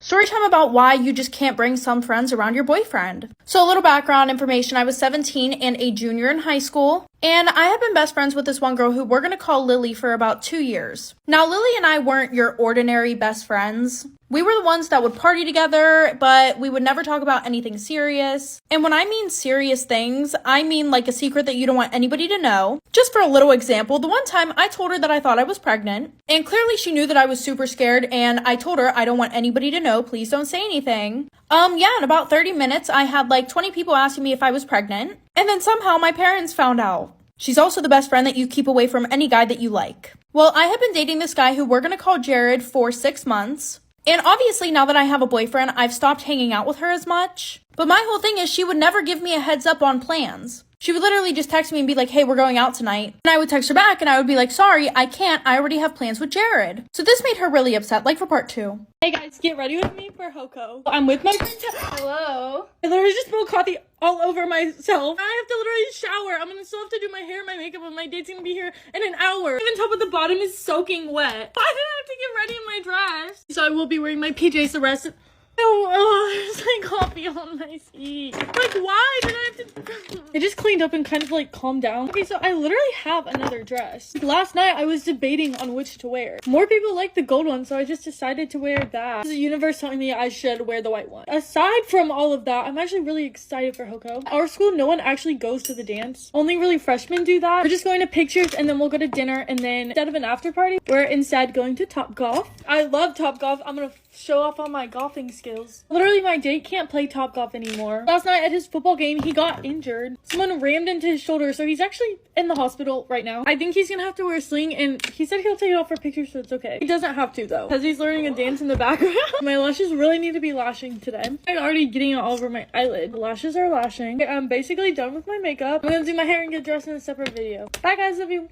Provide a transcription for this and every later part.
Story time about why you just can't bring some friends around your boyfriend. So a little background information, I was 17 and a junior in high school, and I have been best friends with this one girl who we're going to call Lily for about 2 years. Now, Lily and I weren't your ordinary best friends. We were the ones that would party together, but we would never talk about anything serious. And when I mean serious things, I mean like a secret that you don't want anybody to know. Just for a little example, the one time I told her that I thought I was pregnant, and clearly she knew that I was super scared, and I told her I don't want anybody to know, please don't say anything. In about 30 minutes, I had like 20 people asking me if I was pregnant, and then somehow my parents found out. She's also the best friend that you keep away from any guy that you like. Well, I have been dating this guy who we're gonna call Jared for 6 months. And obviously, now that I have a boyfriend, I've stopped hanging out with her as much. But my whole thing is she would never give me a heads up on plans. She would literally just text me and be like, hey, we're going out tonight. And I would text her back and I would be like, sorry, I can't. I already have plans with Jared. So this made her really upset, like for part 2. Hey guys, get ready with me for Hoko. I'm with my friend. Hello. I literally just spilled coffee all over myself. I have to literally shower. I'm gonna still have to do my hair and my makeup, and my date's gonna be here in an hour. Even top of the bottom is soaking wet. I didn't have to get ready in my dress. So I will be wearing my PJs the rest of... there's like coffee on my feet. Like, why did I have to... I just cleaned up and kind of like calmed down. Okay, so I literally have another dress. Like, last night I was debating on which to wear. More people like the gold one, so I just decided to wear that. The universe telling me I should wear the white one. Aside from all of that, I'm actually really excited for Hoko. Our school, no one actually goes to the dance. Only really freshmen do that. We're just going to pictures and then we'll go to dinner, and then instead of an after party, we're instead going to Top Golf. I love Top Golf. I'm gonna show off all my golfing skills. Literally, my date can't play Top Golf anymore. Last night at his football game, he got injured. Someone rammed into his shoulder, so he's actually in the hospital right now. I think he's gonna have to wear a sling, and he said he'll take it off for pictures, so it's okay. He doesn't have to, though, because he's learning a dance in the background. My lashes really need to be lashing today. I'm already getting it all over my eyelid. The lashes are lashing. Okay, I'm basically done with my makeup. I'm gonna do my hair and get dressed in a separate video. Bye, guys. Love you.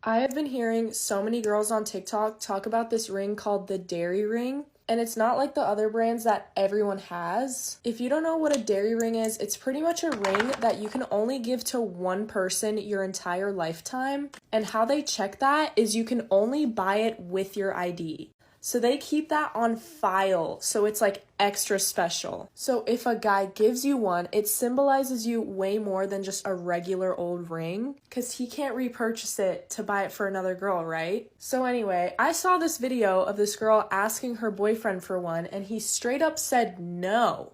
I have been hearing so many girls on TikTok talk about this ring called the Dairy Ring. And it's not like the other brands that everyone has. If you don't know what a dairy ring is, it's pretty much a ring that you can only give to one person your entire lifetime. And how they check that is you can only buy it with your ID. So they keep that on file, so it's like extra special. So if a guy gives you one, it symbolizes you way more than just a regular old ring, because he can't repurchase it to buy it for another girl, right? So anyway, I saw this video of this girl asking her boyfriend for one, and he straight up said no.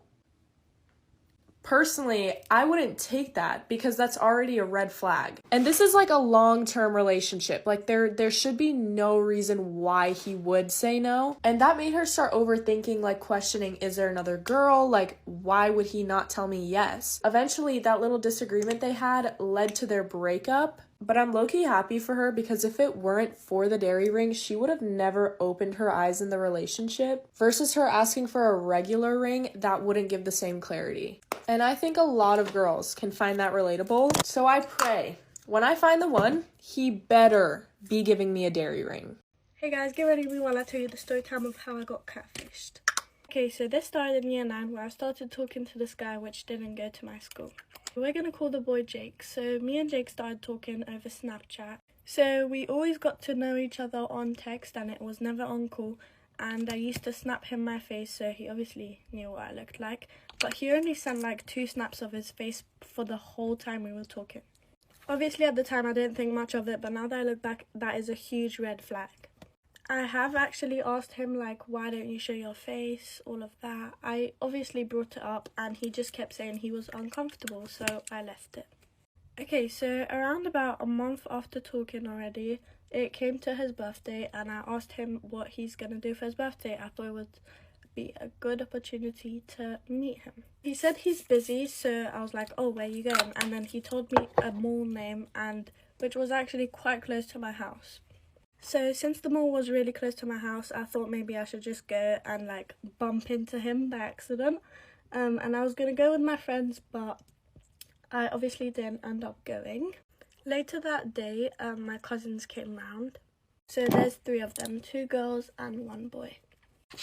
Personally, I wouldn't take that because that's already a red flag. And this is like a long-term relationship. Like there should be no reason why he would say no. And that made her start overthinking, like questioning, is there another girl? Like, why would he not tell me yes? Eventually, that little disagreement they had led to their breakup. But I'm low-key happy for her because if it weren't for the dairy ring, she would have never opened her eyes in the relationship. Versus her asking for a regular ring, that wouldn't give the same clarity. And I think a lot of girls can find that relatable. So I pray, when I find the one, he better be giving me a dairy ring. Hey guys, get ready with me while I tell you the story time of how I got catfished. Okay, so this started in year 9 where I started talking to this guy which didn't go to my school. We're going to call the boy Jake. So me and Jake started talking over Snapchat. So we always got to know each other on text and it was never on call. And I used to snap him my face, so he obviously knew what I looked like. But he only sent like 2 snaps of his face for the whole time we were talking. Obviously at the time I didn't think much of it, but now that I look back, that is a huge red flag. I have actually asked him like, why don't you show your face, all of that. I obviously brought it up and he just kept saying he was uncomfortable, so I left it. Okay, so around about a month after talking already, it came to his birthday and I asked him what he's gonna do for his birthday. I thought it would be a good opportunity to meet him. He said he's busy, so I was like, oh, where you going? And then he told me a mall name, and which was actually quite close to my house. So since the mall was really close to my house, I thought maybe I should just go and like bump into him by accident. And I was gonna go with my friends, but I obviously didn't end up going. Later that day, my cousins came round. So there's 3 of them, 2 girls and 1 boy.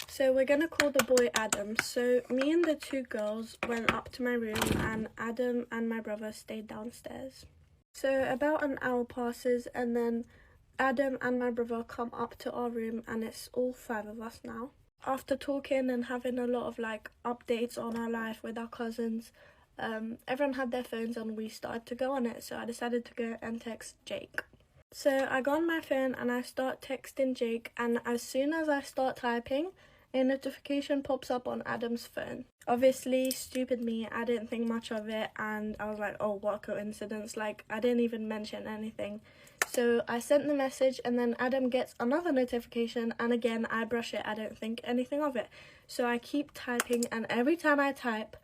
So we're gonna call the boy Adam. So me and the 2 girls went up to my room and Adam and my brother stayed downstairs. So about an hour passes and then Adam and my brother come up to our room and it's all 5 of us now. After talking and having a lot of like updates on our life with our cousins, everyone had their phones and we started to go on it, so I decided to go and text Jake. So I go on my phone and I start texting Jake, and as soon as I start typing, a notification pops up on Adam's phone. Obviously, stupid me, I didn't think much of it, and I was like, oh, what a coincidence, like I didn't even mention anything. So I sent the message, and then Adam gets another notification, and again I brush it, I don't think anything of it. So I keep typing, and every time I type,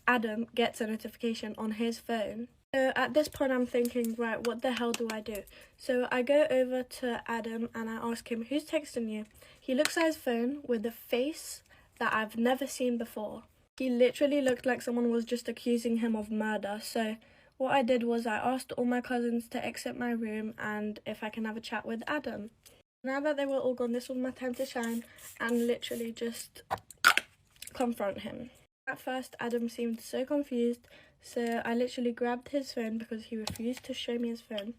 Adam gets a notification on his phone. So at this point I'm thinking, right, what the hell do I do? So I go over to Adam and I ask him, who's texting you? He looks at his phone with a face that I've never seen before. He literally looked like someone was just accusing him of murder. So what I did was I asked all my cousins to exit my room and if I can have a chat with Adam. Now that they were all gone, this was my time to shine and literally just confront him. At first, Adam seemed so confused, so I literally grabbed his phone because he refused to show me his phone.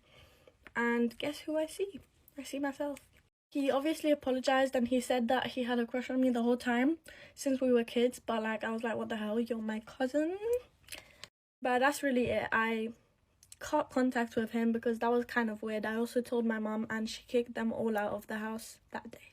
And guess who I see? I see myself. He obviously apologized and he said that he had a crush on me the whole time since we were kids, but like I was like, what the hell, you're my cousin? But that's really it. I cut contact with him because that was kind of weird. I also told my mom and she kicked them all out of the house that day.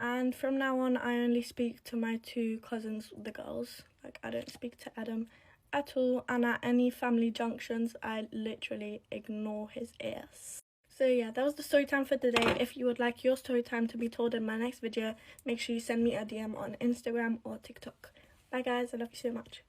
And from now on, I only speak to my two cousins, the girls. Like, I don't speak to Adam at all. And at any family junctions, I literally ignore his ears. So yeah, that was the story time for today. If you would like your story time to be told in my next video, make sure you send me a DM on Instagram or TikTok. Bye guys, I love you so much.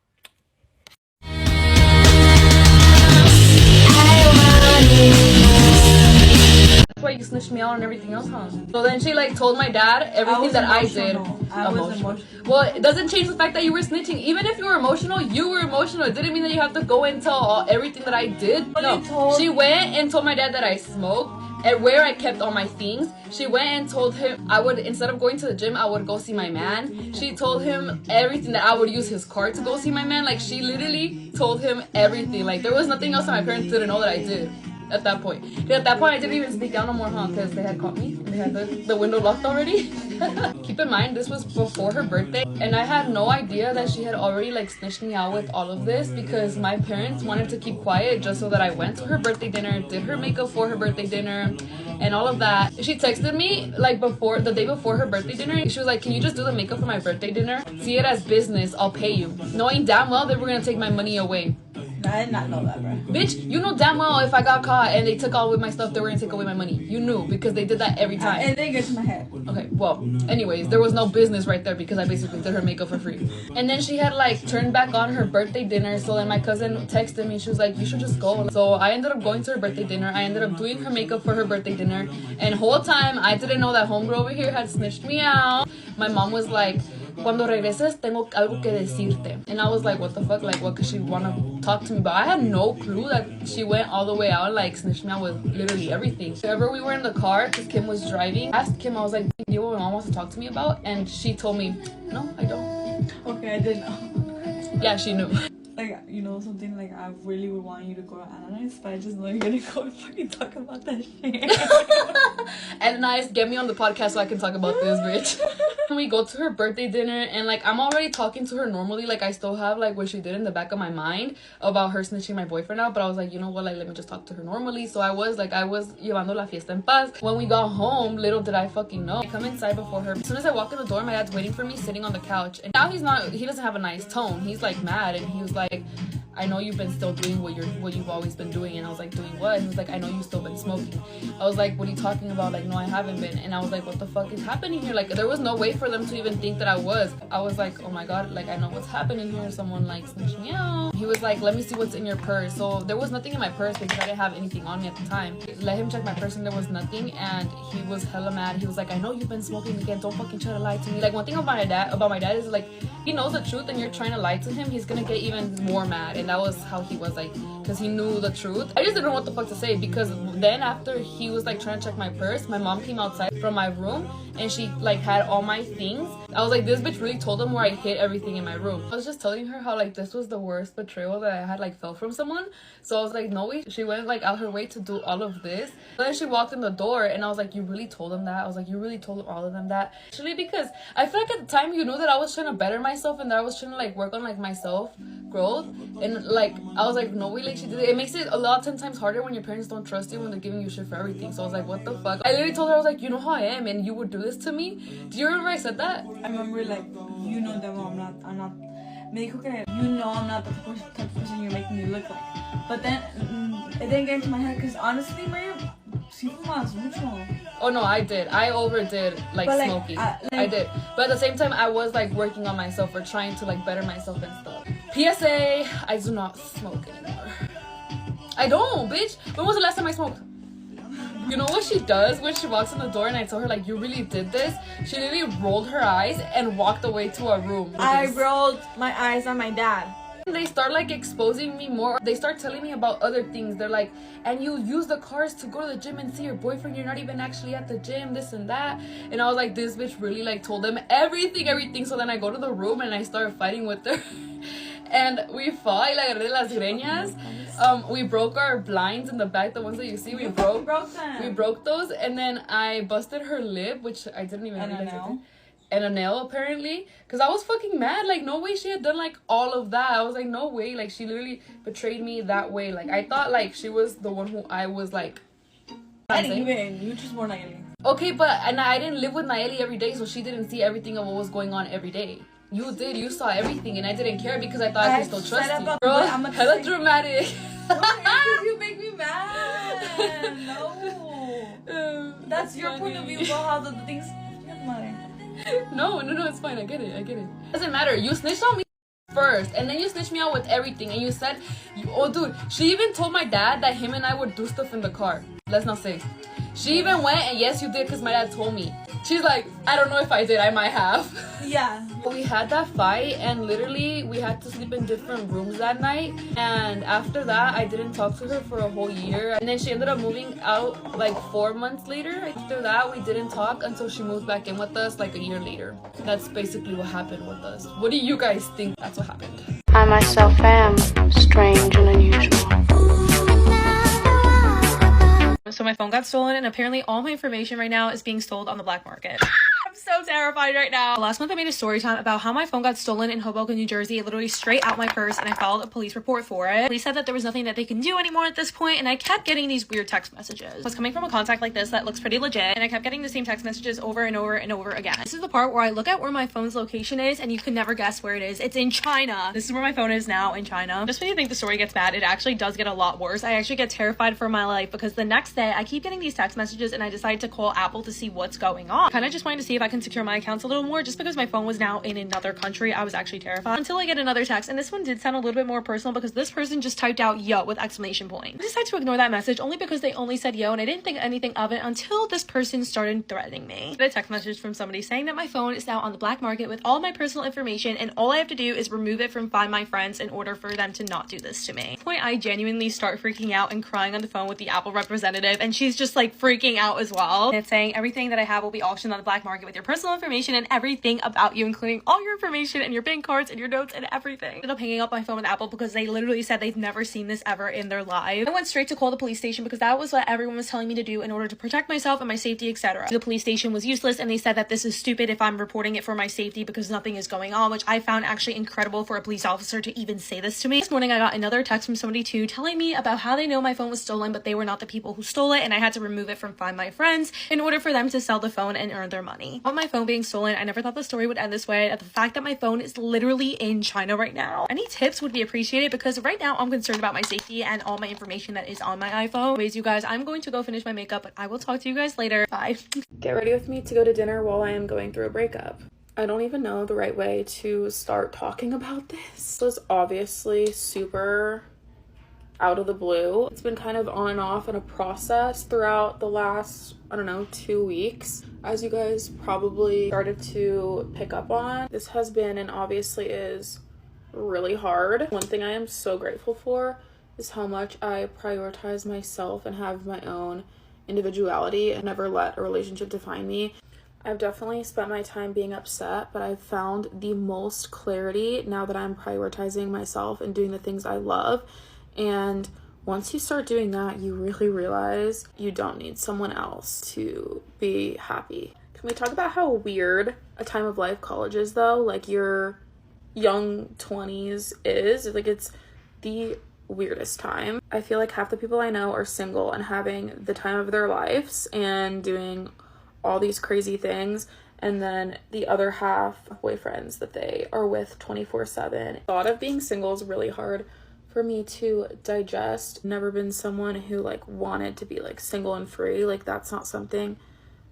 That's why you snitched me out and everything else, huh? So then she like told my dad everything that I did. I was emotional. Well, it doesn't change the fact that you were snitching. Even if you were emotional, you were emotional. It didn't mean that you have to go and tell everything that I did. No, she went and told my dad that I smoked and where I kept all my things. She went and told him I would, instead of going to the gym, I would go see my man. She told him everything, that I would use his car to go see my man. Like, she literally told him everything. Like, there was nothing else that my parents didn't know that I did. At that point. At that point, I didn't even sneak out no more, huh? Because they had caught me. They had the window locked already. Keep in mind, this was before her birthday. And I had no idea that she had already, like, snitched me out with all of this. Because my parents wanted to keep quiet just so that I went to her birthday dinner, did her makeup for her birthday dinner, and all of that. She texted me, like, the day before her birthday dinner. She was like, can you just do the makeup for my birthday dinner? See it as business. I'll pay you. Knowing damn well they were going to take my money away. I did not know that, bro. Bitch, you know damn well if I got caught and they took all of my stuff, they were gonna take away my money. You knew, because they did that every time. It didn't get to my head. Okay, well, anyways, there was no business right there because I basically did her makeup for free. And then she had like turned back on her birthday dinner, so then my cousin texted me. She was like, you should just go. So I ended up going to her birthday dinner. I ended up doing her makeup for her birthday dinner. And whole time, I didn't know that homegirl over here had snitched me out. My mom was like, cuando regreses, tengo algo que decirte. And I was like, what the fuck? Like, what could she want to talk to me about? I had no clue that she went all the way out and like snitched me out with literally everything. Whenever we were in the car, because Kim was driving, I asked Kim, I was like, do you know what my mom wants to talk to me about? And she told me, no, I don't. Okay, I didn't know. Yeah, she knew. Like, you know, something like I really would want you to go to Analyze, but I just know you're gonna go and fucking talk about that shit. Analyze, get me on the podcast so I can talk about this, bitch. We go to her birthday dinner and like I'm already talking to her normally, like I still have like what she did in the back of my mind about her snitching my boyfriend out, but I was like, you know what, like let me just talk to her normally. So I was llevando la fiesta en paz. When we got home, little did I fucking know, I come inside before her. As soon as I walk in the door, my dad's waiting for me sitting on the couch, and now he doesn't have a nice tone. He's like mad, and he was like, I know you've been still doing what you've always been doing. And I was like, doing what? And he was like, I know you've still been smoking. I was like, what are you talking about? Like, no, I haven't been. And I was like, what the fuck is happening here? Like, there was no way for them to even think that I was. I was like, oh my god, like I know what's happening here. Someone like snitched me out. He was like, let me see what's in your purse. So there was nothing in my purse because I didn't have anything on me at the time. Let him check my purse and there was nothing, and he was hella mad. He was like, I know you've been smoking again, don't fucking try to lie to me. Like, one thing about my dad is like, he knows the truth and you're trying to lie to him, he's gonna get even more mad. And that was how he was, like, because he knew the truth. I just didn't know what the fuck to say, because then after he was like trying to check my purse, my mom came outside from my room and she like had all my things I was like, this bitch really told them where I hid everything in my room. I was just telling her how like this was the worst betrayal that I had like felt from someone. So I was like, no way. She went like out her way to do all of this. And then she walked in the door and I was like, you really told them that? I was like, you really told all of them that? Actually, because I feel like at the time you knew that I was trying to better myself and that I was trying to like work on like myself growth. And like I was like, no way, like she did it. It makes it a lot 10 times harder when your parents don't trust you when they're giving you shit for everything. So I was like, what the fuck? I literally told her, I was like, you know how I am and you would do this to me? Do you remember I said that? I remember like, you know that I'm not. Me dijo que you know I'm not the type of person you're making me look like. But then it didn't get into my head because honestly, Maria, sí fumas mucho. Oh no, I did. I overdid like But, like, smoking. like- I did. But at the same time, I was like working on myself or trying to like better myself and stuff. PSA, I do not smoke anymore. I don't, bitch. When was the last time I smoked? You know what she does when she walks in the door and I tell her like, you really did this? She literally rolled her eyes and walked away to a room. I rolled my eyes on my dad. They start like exposing me more. They start telling me about other things. They're like, and you use the cars to go to the gym and see your boyfriend. You're not even actually at the gym, this and that. And I was like, this bitch really like told them everything. So then I go to the room and I start fighting with her. And we fought, y le agarré las greñas. We broke our blinds in the back, the ones that you see. We broke them. We broke those, and then I busted her lip, which I didn't even realize I did. And a nail apparently, because I was fucking mad. Like, no way she had done like all of that. I was like, no way. Like, she literally betrayed me that way. Like, I thought like she was the one who I was like. Not even. You just more Nayeli. Okay, but and I didn't live with Nayeli every day, so she didn't see everything of what was going on every day. You did. You saw everything, and I didn't care because I thought I could still trust you. Bro, hella dramatic. You make me mad. No. That's your point of view about how the things. No, it's fine. I get it. Doesn't matter. You snitched on me first, and then you snitched me out with everything, and you said, oh dude, she even told my dad that him and I would do stuff in the car. Let's not say. She even went, and yes, you did, because my dad told me. She's like, I don't know if I did, I might have. Yeah. We had that fight, and literally we had to sleep in different rooms that night. And after that, I didn't talk to her for a whole year. And then she ended up moving out like 4 months later. After that, we didn't talk until she moved back in with us like a year later. That's basically what happened with us. What do you guys think that's what happened? I myself am strange and unusual. So my phone got stolen, and apparently all my information right now is being sold on the black market. I'm so terrified right now. Last month I made a story time about how my phone got stolen in Hoboken, New Jersey. It literally straight out my purse, and I filed a police report for it. Police said that there was nothing that they can do anymore at this point, and I kept getting these weird text messages. It was coming from a contact like this that looks pretty legit, and I kept getting the same text messages over and over and over again. This is the part where I look at where my phone's location is, and you can never guess where it is. It's in China. This is where my phone is now, in China. Just when you think the story gets bad, it actually does get a lot worse. I actually get terrified for my life because the next day I keep getting these text messages, and I decided to call Apple to see what's going on. Kind of just wanted to see if I can secure my accounts a little more, just because my phone was now in another country. I was actually terrified until I get another text, and this one did sound a little bit more personal because this person just typed out yo with exclamation point. I decided to ignore that message only because they only said yo, and I didn't think anything of it until this person started threatening me. I got a text message from somebody saying that my phone is now on the black market with all my personal information, and all I have to do is remove it from Find My Friends in order for them to not do this to me. At this point, I genuinely start freaking out and crying on the phone with the Apple representative, and she's just like freaking out as well. And it's saying everything that I have will be auctioned on the black market with your personal information and everything about you, including all your information and your bank cards and your notes and everything. I ended up hanging up my phone with Apple because they literally said they've never seen this ever in their lives. I went straight to call the police station because that was what everyone was telling me to do in order to protect myself and my safety, etc. The police station was useless, and they said that this is stupid if I'm reporting it for my safety because nothing is going on, which I found actually incredible for a police officer to even say this to me. This morning I got another text from somebody too telling me about how they know my phone was stolen, but they were not the people who stole it, and I had to remove it from Find My Friends in order for them to sell the phone and earn their money. On my phone being stolen, I never thought the story would end this way. At the fact that my phone is literally in China right now. Any tips would be appreciated because right now I'm concerned about my safety and all my information that is on my iPhone. Anyways, you guys, I'm going to go finish my makeup, but I will talk to you guys later. Bye. Get ready with me to go to dinner while I am going through a breakup. I don't even know the right way to start talking about this. This was obviously super out of the blue. It's been kind of on and off in a process throughout the last, 2 weeks. As you guys probably started to pick up on, this has been and obviously is really hard. One thing I am so grateful for is how much I prioritize myself and have my own individuality and never let a relationship define me. I've definitely spent my time being upset, but I've found the most clarity now that I'm prioritizing myself and doing the things I love. And once you start doing that, you really realize you don't need someone else to be happy. Can we talk about how weird a time of life college is, though? Like, your young 20s is, like, it's the weirdest time. I feel like half the people I know are single and having the time of their lives and doing all these crazy things, and then the other half boyfriends that they are with 24/7. The thought of being single is really hard for me to digest. Never been someone who like wanted to be like single and free. Like, that's not something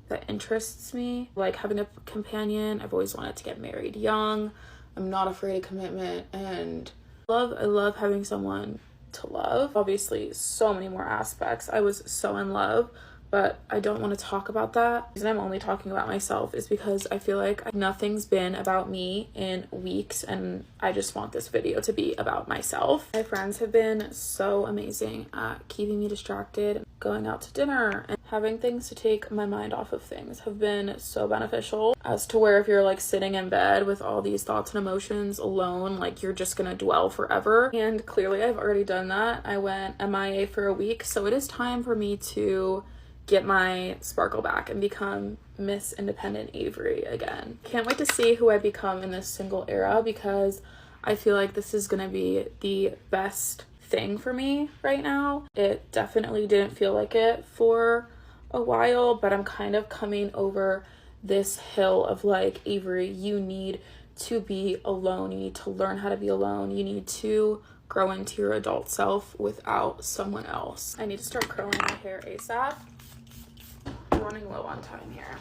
that interests me. Like, having a companion, I've always wanted to get married young. I'm not afraid of commitment, and I love having someone to love. Obviously, so many more aspects. I was so in love, but I don't want to talk about that. The reason I'm only talking about myself is because I feel like nothing's been about me in weeks, and I just want this video to be about myself. My friends have been so amazing at keeping me distracted. Going out to dinner and having things to take my mind off of things have been so beneficial, as to where if you're like sitting in bed with all these thoughts and emotions alone, like, you're just gonna dwell forever. And clearly I've already done that. I went MIA for a week, so it is time for me to get my sparkle back and become Miss Independent Avery again. Can't wait to see who I become in this single era, because I feel like this is gonna be the best thing for me right now. It definitely didn't feel like it for a while, but I'm kind of coming over this hill of like, Avery, you need to be alone. You need to learn how to be alone. You need to grow into your adult self without someone else. I need to start curling my hair ASAP. I'm running low on time here.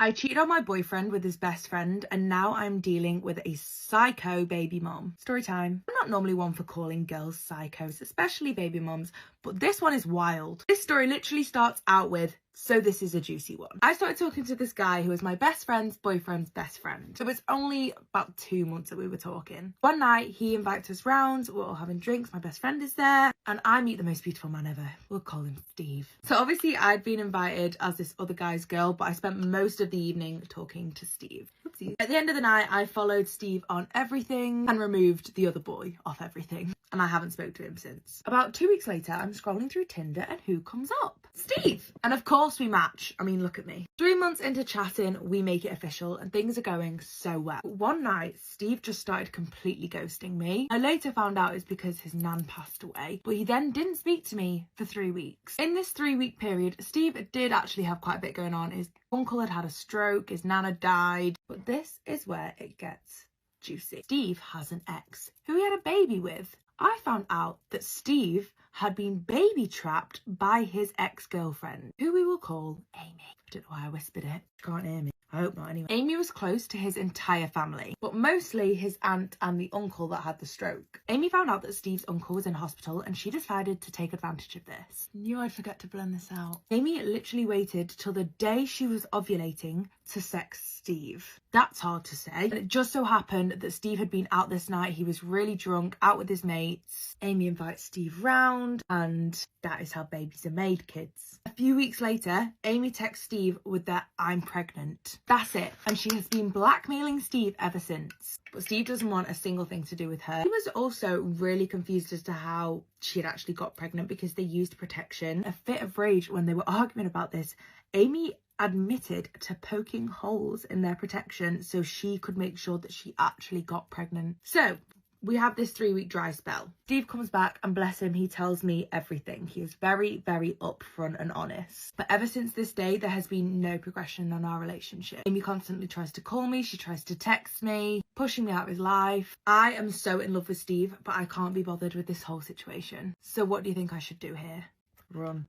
I cheated on my boyfriend with his best friend, and now I'm dealing with a psycho baby mom. Story time. I'm not normally one for calling girls psychos, especially baby moms, but this one is wild. This story literally starts out with, so this is a juicy one. I started talking to this guy who was my best friend's boyfriend's best friend. It was only about 2 months that we were talking. One night, he invites us round, we're all having drinks, my best friend is there, and I meet the most beautiful man ever. We'll call him Steve. So obviously I'd been invited as this other guy's girl, but I spent most of the evening talking to Steve. Oopsies. At the end of the night, I followed Steve on everything and removed the other boy off everything. And I haven't spoke to him since. About 2 weeks later, I'm scrolling through Tinder, and who comes up? Steve! And of course we match. I mean, look at me. 3 months into chatting, we make it official, and things are going so well. But one night, Steve just started completely ghosting me. I later found out it's because his nan passed away, but he then didn't speak to me for 3 weeks. In this 3-week period, Steve did actually have quite a bit going on. His uncle had had a stroke, his nan had died, but this is where it gets juicy. Steve has an ex who he had a baby with. I found out that Steve had been baby trapped by his ex-girlfriend, who we will call Amy. I don't know why I whispered it. She can't hear me. I hope not anyway. Amy was close to his entire family, but mostly his aunt and the uncle that had the stroke. Amy found out that Steve's uncle was in hospital, and she decided to take advantage of this. Knew I'd forget to blend this out. Amy literally waited till the day she was ovulating to sex Steve. That's hard to say. And it just so happened that Steve had been out this night. He was really drunk, out with his mates. Amy invites Steve round, and that is how babies are made, kids. A few weeks later, Amy texts Steve with that "I'm pregnant." That's it. And she has been blackmailing Steve ever since. But Steve doesn't want a single thing to do with her. He was also really confused as to how she had actually got pregnant, because they used protection. A fit of rage when they were arguing about this, Amy admitted to poking holes in their protection so she could make sure that she actually got pregnant. So we have this 3-week dry spell. Steve comes back, and bless him, he tells me everything. He is very, very upfront and honest. But ever since this day, there has been no progression on our relationship. Amy constantly tries to call me, she tries to text me, pushing me out of his life. I am so in love with Steve, but I can't be bothered with this whole situation. So what do you think I should do here? Run.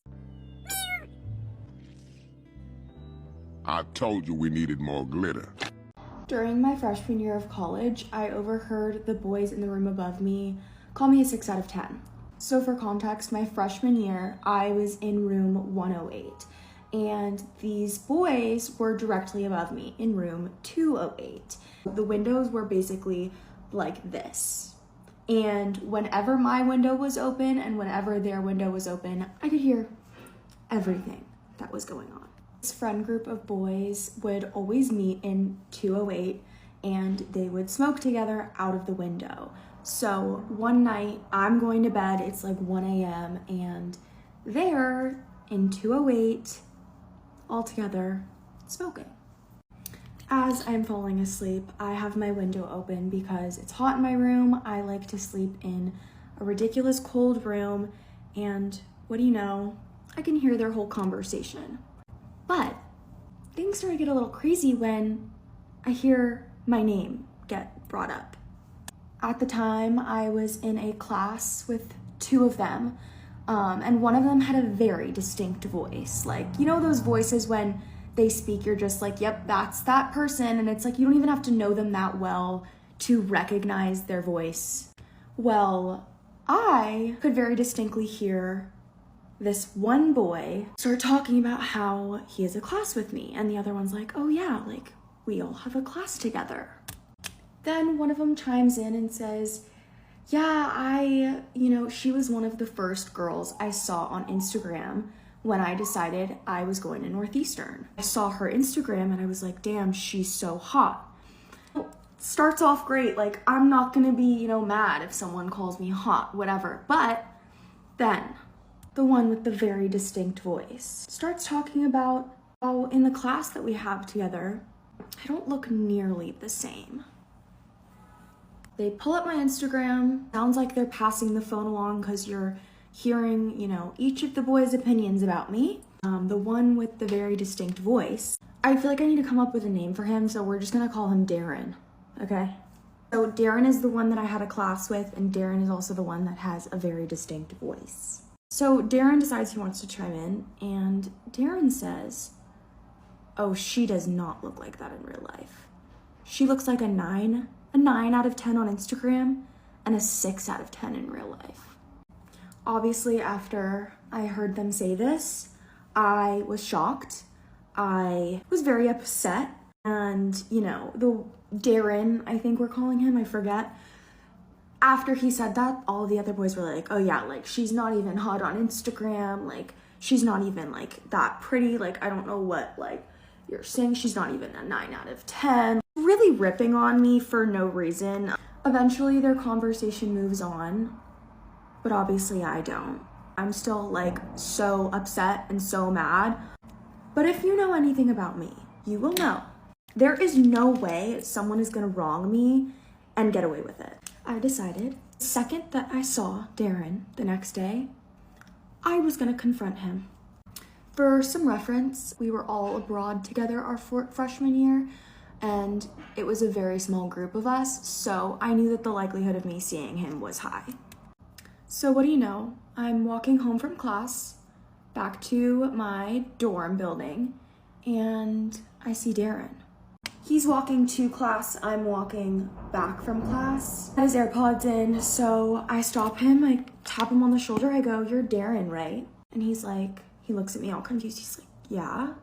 I told you we needed more glitter. During my freshman year of college, I overheard the boys in the room above me call me a 6 out of 10. So for context, my freshman year, I was in room 108, and these boys were directly above me in room 208. The windows were basically like this. And whenever my window was open and whenever their window was open, I could hear everything that was going on. This friend group of boys would always meet in 208 and they would smoke together out of the window. So one night I'm going to bed, it's like 1 a.m. and they're in 208 all together smoking. As I'm falling asleep, I have my window open because it's hot in my room. I like to sleep in a ridiculous cold room, and what do you know? I can hear their whole conversation. But things start to get a little crazy when I hear my name get brought up. At the time, I was in a class with two of them, and one of them had a very distinct voice. Like, you know those voices when they speak, you're just like, yep, that's that person. And it's like, you don't even have to know them that well to recognize their voice. Well, I could very distinctly hear this one boy start talking about how he has a class with me. And the other one's like, oh yeah, like we all have a class together. Then one of them chimes in and says, yeah, she was one of the first girls I saw on Instagram when I decided I was going to Northeastern. I saw her Instagram and I was like, damn, she's so hot. Starts off great, like I'm not gonna be, mad if someone calls me hot, whatever. But then the one with the very distinct voice starts talking about how in the class that we have together, I don't look nearly the same. They pull up my Instagram, sounds like they're passing the phone along because you're hearing, each of the boys' opinions about me. The one with the very distinct voice. I feel like I need to come up with a name for him, so we're just gonna call him Darren, okay? So Darren is the one that I had a class with, and Darren is also the one that has a very distinct voice. So Darren decides he wants to chime in, and Darren says, oh, she does not look like that in real life. She looks like a 9 out of 10 on Instagram, and a 6 out of 10 in real life. Obviously, after I heard them say this, I was shocked. I was very upset. And, the Darren, I think we're calling him, I forget. After he said that, all the other boys were like, oh yeah, like she's not even hot on Instagram. Like she's not even like that pretty. Like I don't know what like you're saying. She's not even a 9 out of 10. Really ripping on me for no reason. Eventually their conversation moves on. But obviously I don't. I'm still like so upset and so mad. But if you know anything about me, you will know there is no way someone is gonna wrong me and get away with it. I decided the second that I saw Darren the next day, I was gonna confront him. For some reference, we were all abroad together our freshman year, and it was a very small group of us, so I knew that the likelihood of me seeing him was high. So what do you know? I'm walking home from class, back to my dorm building, and I see Darren. He's walking to class, I'm walking back from class. He has his AirPods in, so I stop him, I tap him on the shoulder, I go, you're Darren, right? And he's like, he looks at me all confused, he's like, yeah.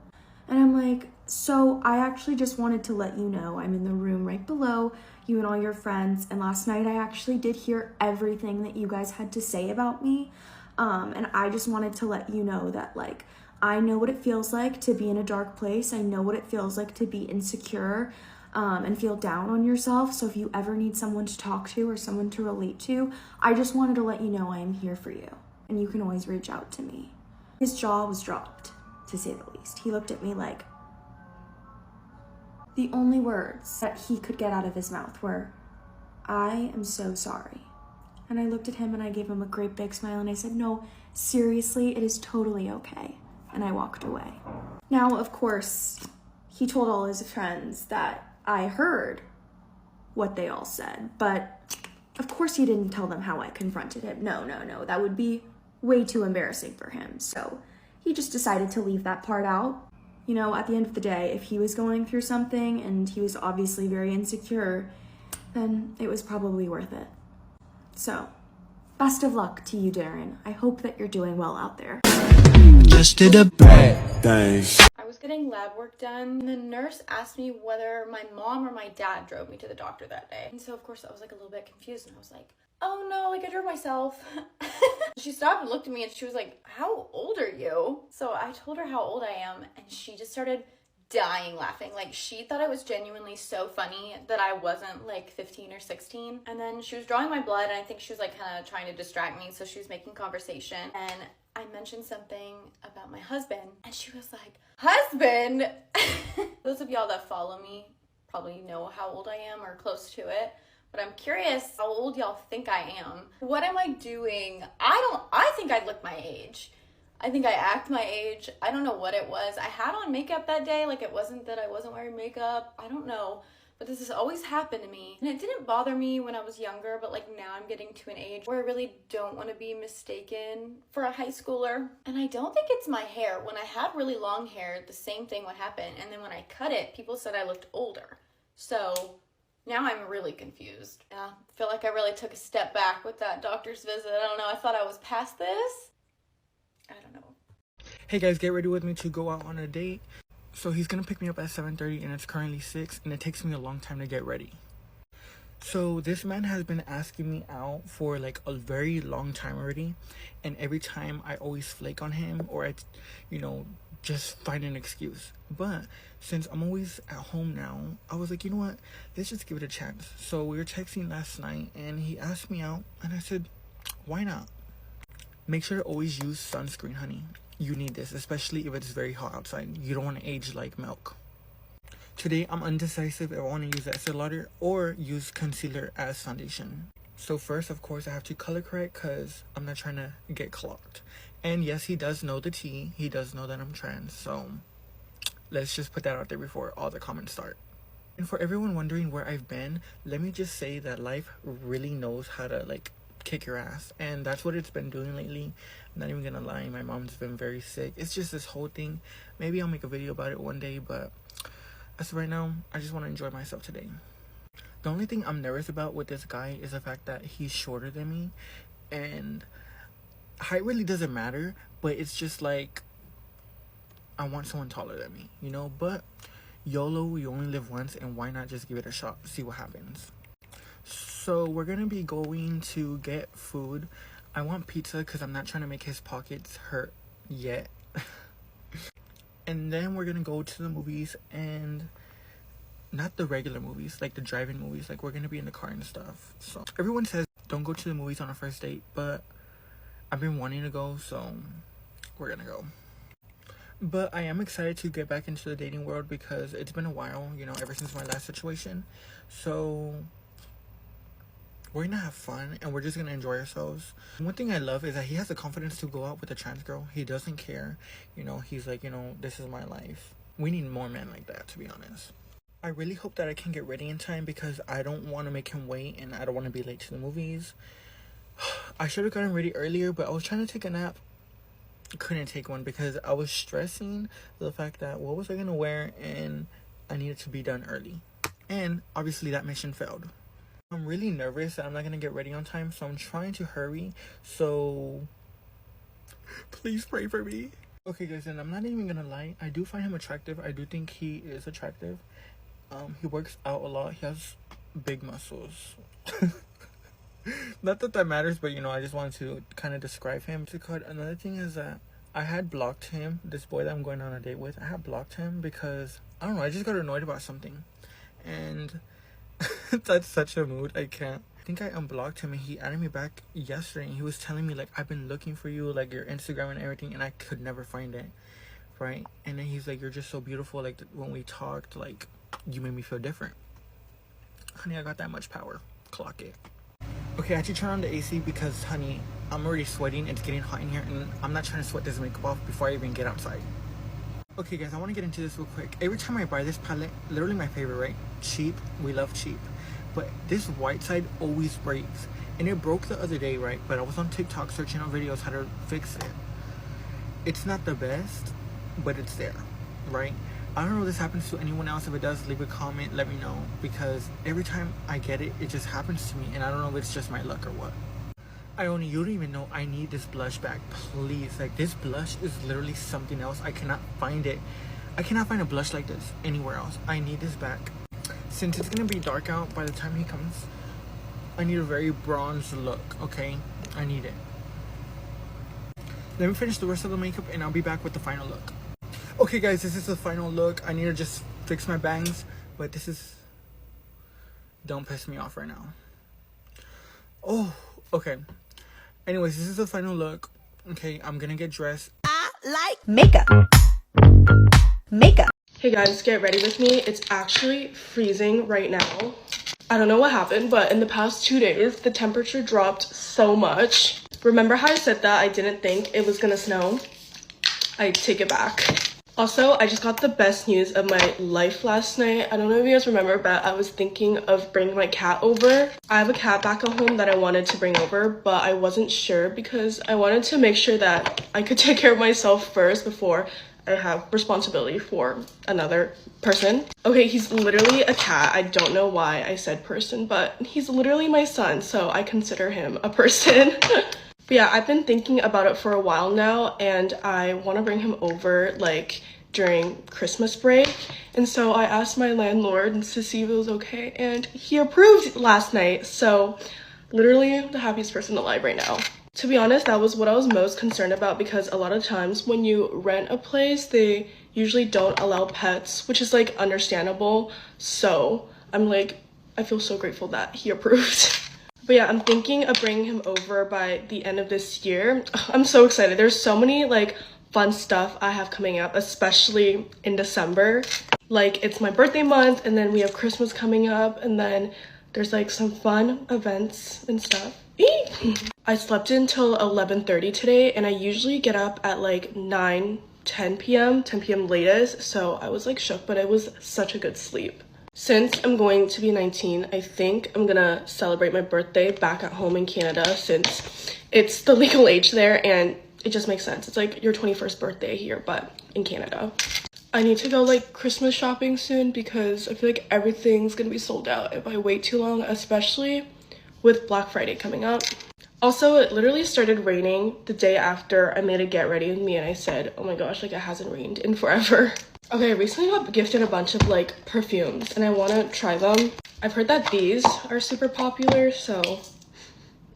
And I'm like, so I actually just wanted to let you know I'm in the room right below you and all your friends, and last night I actually did hear everything that you guys had to say about me, and I just wanted to let you know that like I know what it feels like to be in a dark place. I know what it feels like to be insecure and feel down on yourself. So if you ever need someone to talk to or someone to relate to, I just wanted to let you know I am here for you, and you can always reach out to me. His jaw was dropped, to say the least. He looked at me like, the only words that he could get out of his mouth were, I am so sorry. And I looked at him and I gave him a great big smile and I said, no, seriously, it is totally okay. And I walked away. Now, of course, he told all his friends that I heard what they all said, but of course he didn't tell them how I confronted him. No, that would be way too embarrassing for him. So he just decided to leave that part out. At the end of the day, if he was going through something and he was obviously very insecure, then it was probably worth it. So, best of luck to you, Darren. I hope that you're doing well out there. Just did a bad thing. I was getting lab work done, and the nurse asked me whether my mom or my dad drove me to the doctor that day. And so, of course, I was like a little bit confused, and I was like, Oh no, like I drove myself. She stopped and looked at me and she was like, how old are you? So I told her how old I am and she just started dying laughing. Like she thought it was genuinely so funny that I wasn't like 15 or 16. And then she was drawing my blood and I think she was like kind of trying to distract me. So she was making conversation and I mentioned something about my husband and she was like, husband? Those of y'all that follow me probably know how old I am or close to it. But I'm curious how old y'all think I am. What am I doing? I think I look my age. I think I act my age. I don't know what it was. I had on makeup that day. Like it wasn't that I wasn't wearing makeup. I don't know. But this has always happened to me. And it didn't bother me when I was younger, but like now I'm getting to an age where I really don't want to be mistaken for a high schooler. And I don't think it's my hair. When I had really long hair, the same thing would happen. And then when I cut it, people said I looked older. So now I'm really confused. Yeah, I feel like I really took a step back with that doctor's visit. I don't know, I thought I was past this. I don't know. Hey guys, get ready with me to go out on a date. So he's gonna pick me up at 7:30 and it's currently 6 and it takes me a long time to get ready. So this man has been asking me out for like a very long time already. And every time I always flake on him or I, just find an excuse. But since I'm always at home now, I was like, you know what, let's just give it a chance. So we were texting last night and he asked me out and I said, why not? Make sure to always use sunscreen, honey. You need this, especially if it's very hot outside. You don't want to age like milk. Today I'm undecisive if I want to use Estee Lauder or use concealer as foundation. So first, of course, I have to color correct because I'm not trying to get clogged. And yes, he does know the tea. He does know that I'm trans. So let's just put that out there before all the comments start. And for everyone wondering where I've been, let me just say that life really knows how to like kick your ass. And that's what it's been doing lately. I'm not even gonna lie, my mom's been very sick. It's just this whole thing. Maybe I'll make a video about it one day, but as of right now, I just want to enjoy myself today. The only thing I'm nervous about with this guy is the fact that he's shorter than me. And height really doesn't matter, but it's just like I want someone taller than me, but YOLO, you only live once, and why not just give it a shot, see what happens. So we're gonna be going to get food. I want pizza because I'm not trying to make his pockets hurt yet. And then we're gonna go to the movies, and not the regular movies, like the drive-in movies. Like we're gonna be in the car and stuff. So everyone says don't go to the movies on a first date, but I've been wanting to go, so we're gonna go. But I am excited to get back into the dating world because it's been a while, ever since my last situation. So we're gonna have fun and we're just gonna enjoy ourselves. One thing I love is that he has the confidence to go out with a trans girl. He doesn't care. He's like, this is my life. We need more men like that, to be honest. I really hope that I can get ready in time because I don't want to make him wait and I don't want to be late to the movies. I should have gotten ready earlier, but I was trying to take a nap. Couldn't take one because I was stressing the fact that what was I gonna wear and I needed to be done early. And obviously that mission failed. I'm really nervous that I'm not gonna get ready on time, so I'm trying to hurry. So please pray for me. Okay guys, and I'm not even gonna lie, I do find him attractive. I do think he is attractive. He works out a lot. He has big muscles. Not that that matters, but I just wanted to kind of describe him. Another thing is that I had blocked him, this boy that I'm going on a date with. I had blocked him because I don't know, I just got annoyed about something, and that's such a mood. I can't. I think I unblocked him and he added me back yesterday and he was telling me like, I've been looking for you, like your Instagram and everything, and I could never find it, right? And then he's like, you're just so beautiful, like when we talked, like you made me feel different. Honey, I got that much power. Clock it. Okay, I had to turn on the AC because, honey, I'm already sweating. It's getting hot in here, and I'm not trying to sweat this makeup off before I even get outside. Okay, guys, I want to get into this real quick. Every time I buy this palette, literally my favorite, right? Cheap. We love cheap. But this white side always breaks. And it broke the other day, right? But I was on TikTok searching on videos how to fix it. It's not the best, but it's there, right? I don't know if this happens to anyone else. If it does, leave a comment, let me know, because every time I get it, it just happens to me, and I don't know if it's just my luck or what. Ione, you don't even know I need this blush back, please. Like, this blush is literally something else. I cannot find it. I cannot find a blush like this anywhere else. I need this back. Since it's gonna be dark out by the time he comes, I need a very bronze look, okay? I need it. Let me finish the rest of the makeup and I'll be back with the final look. Okay guys, this is the final look. I need to just fix my bangs, but this is... Don't piss me off right now. Oh, okay. Anyways, this is the final look. Okay, I'm gonna get dressed. I like makeup. Makeup. Hey guys, get ready with me. It's actually freezing right now. I don't know what happened, but in the past 2 days, the temperature dropped so much. Remember how I said that I didn't think it was gonna snow? I take it back. Also, I just got the best news of my life last night. I don't know if you guys remember, but I was thinking of bringing my cat over. I have a cat back at home that I wanted to bring over, but I wasn't sure because I wanted to make sure that I could take care of myself first before I have responsibility for another person. Okay, he's literally a cat. I don't know why I said person, but he's literally my son, so I consider him a person. But yeah, I've been thinking about it for a while now, and I want to bring him over like during Christmas break. And so I asked my landlord to see if it was okay, and he approved last night. So literally the happiest person alive right now. To be honest, that was what I was most concerned about, because a lot of times when you rent a place, they usually don't allow pets, which is like understandable. So I'm like, I feel so grateful that he approved. But yeah, I'm thinking of bringing him over by the end of this year. I'm so excited. There's so many like fun stuff I have coming up, especially in December. Like, it's my birthday month, and then we have Christmas coming up, and then there's like some fun events and stuff. I slept until 11:30 today, and I usually get up at like 10 p.m. latest, so I was like shook, but it was such a good sleep. Since I'm going to be 19, I think I'm gonna celebrate my birthday back at home in Canada, since it's the legal age there and it just makes sense. It's like your 21st birthday here, but in Canada. I need to go like Christmas shopping soon because I feel like everything's gonna be sold out if I wait too long, especially with Black Friday coming up. Also, it literally started raining the day after I made a get ready with me, and I said, oh my gosh, like it hasn't rained in forever. Okay, I recently got gifted a bunch of like perfumes and I want to try them. I've heard that these are super popular, so...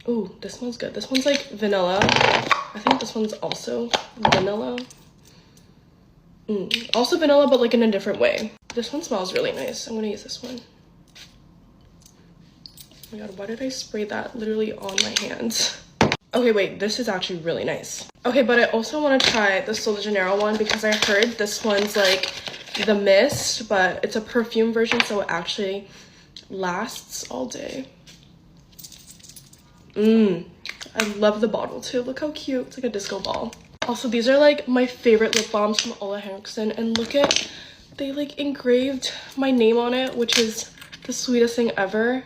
Ooh, this smells good. This one's like vanilla. I think this one's also vanilla. Also vanilla, but like in a different way. This one smells really nice. I'm gonna use this one. Oh my god, why did I spray that literally on my hands? Okay, wait, this is actually really nice. Okay, but I also want to try the Sol de Janeiro one because I heard this one's like the mist, but it's a perfume version, so it actually lasts all day. I love the bottle too. Look how cute. It's like a disco ball. Also, these are like my favorite lip balms from Ole Henriksen, and look at, they like engraved my name on it, which is the sweetest thing ever.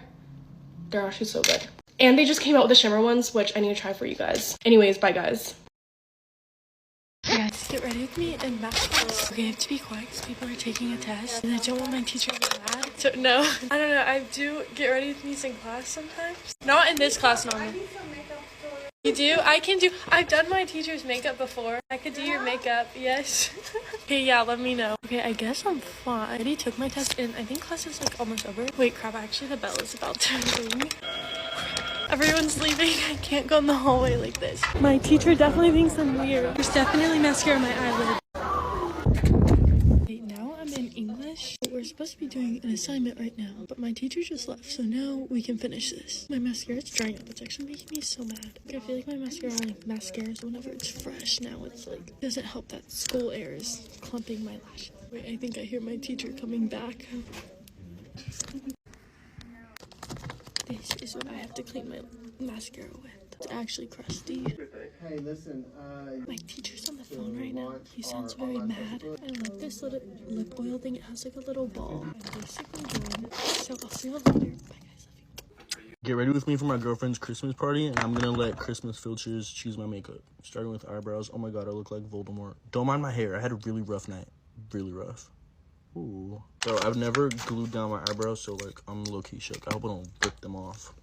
They're actually so good. And they just came out with the shimmer ones, which I need to try for you guys. Anyways, bye guys. Hey guys, get ready with me in math class. Okay, I have to be quiet because people are taking a test and I don't want my teacher to get mad. So no, I don't know, I do get ready with me in class sometimes. Not in this class normally. You do? I can do, I've done my teacher's makeup before. I could do your makeup, yes. Okay, yeah, let me know. Okay, I guess I'm fine. I already took my test and I think class is like almost over. Wait, crap, actually the bell is about to ring. Everyone's leaving. I can't go in the hallway like this. My teacher definitely thinks I'm weird. There's definitely mascara on my eyelid. Wait, now I'm in English. We're supposed to be doing an assignment right now, but my teacher just left, so now we can finish this. My mascara is drying up. It's actually making me so mad. I feel like my mascara only mascaras whenever it's fresh. Now it's like, doesn't help that school air is clumping my lashes. Wait, I think I hear my teacher coming back. This is what I have to clean my mascara with. It's actually crusty. Hey, listen, my teacher's on the phone right now. He sounds very mad. I like this little lip oil thing. It has like a little ball. I'm basically doing it. So I'll see you later. Bye guys, love you. Get ready with me for my girlfriend's Christmas party, and I'm gonna let Christmas filters choose my makeup. Starting with eyebrows. Oh my god, I look like Voldemort. Don't mind my hair. I had a really rough night. Really rough. Ooh. Bro, I've never glued down my eyebrows, so like I'm low-key shook. I hope I don't rip them off.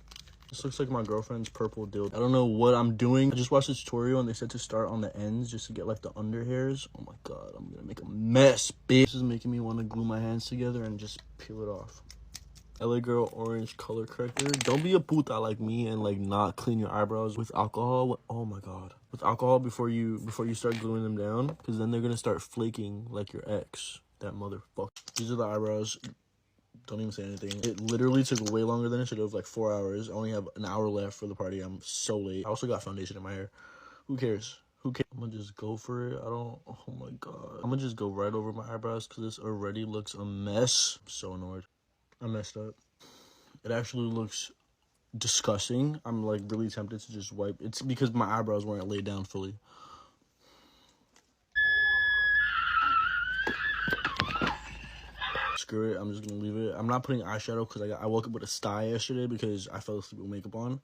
This looks like my girlfriend's purple dildo. I don't know what I'm doing. I just watched a tutorial and they said to start on the ends just to get like the under hairs. Oh my god, I'm gonna make a mess, bitch. This is making me want to glue my hands together and just peel it off. LA Girl Orange Color Corrector. Don't be a puta like me and like not clean your eyebrows with alcohol. Oh my god. With alcohol before you start gluing them down, because then they're gonna start flaking like your ex. That motherfucker. These are the eyebrows. Don't even say anything. It literally took way longer than it should have, like 4 hours. I only have an hour left for the party. I'm so late. I also got foundation in my hair. Who cares? Who cares? I'm gonna just go for it. Oh my god. I'm gonna just go right over my eyebrows because this already looks a mess. I'm so annoyed. I messed up. It actually looks disgusting. I'm like really tempted to just wipe. It's because my eyebrows weren't laid down fully. Screw it, I'm just gonna leave it. I'm not putting eyeshadow because I woke up with a sty yesterday because I fell asleep with makeup on.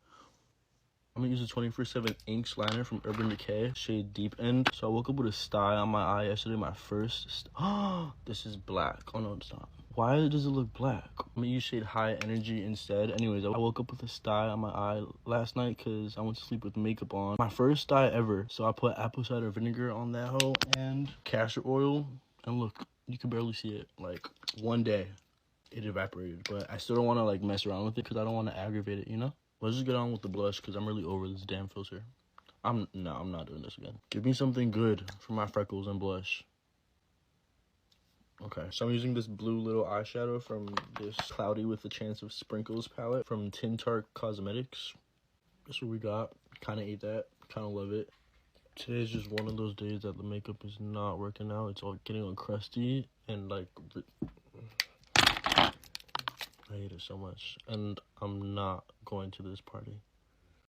I'm gonna use a 24/7 inks liner from Urban Decay, shade Deep End. So I woke up with a sty on my eye yesterday, my first. Oh, this is black. Oh no, it's not. Why does it look black? I'm gonna use shade High Energy instead. Anyways, I woke up with a sty on my eye last night because I went to sleep with makeup on. My first sty ever. So I put apple cider vinegar on that hoe and castor oil. And look, you can barely see it. Like, one day, it evaporated. But I still don't want to, like, mess around with it because I don't want to aggravate it, you know? Let's just get on with the blush because I'm really over this damn filter. I'm not doing this again. Give me something good for my freckles and blush. Okay, so I'm using this blue little eyeshadow from this Cloudy with a Chance of Sprinkles palette from Tin Tart Cosmetics. That's what we got. Kind of ate that. Kind of love it. Today's just one of those days that the makeup is not working out. It's all getting all crusty and like... I hate it so much. And I'm not going to this party.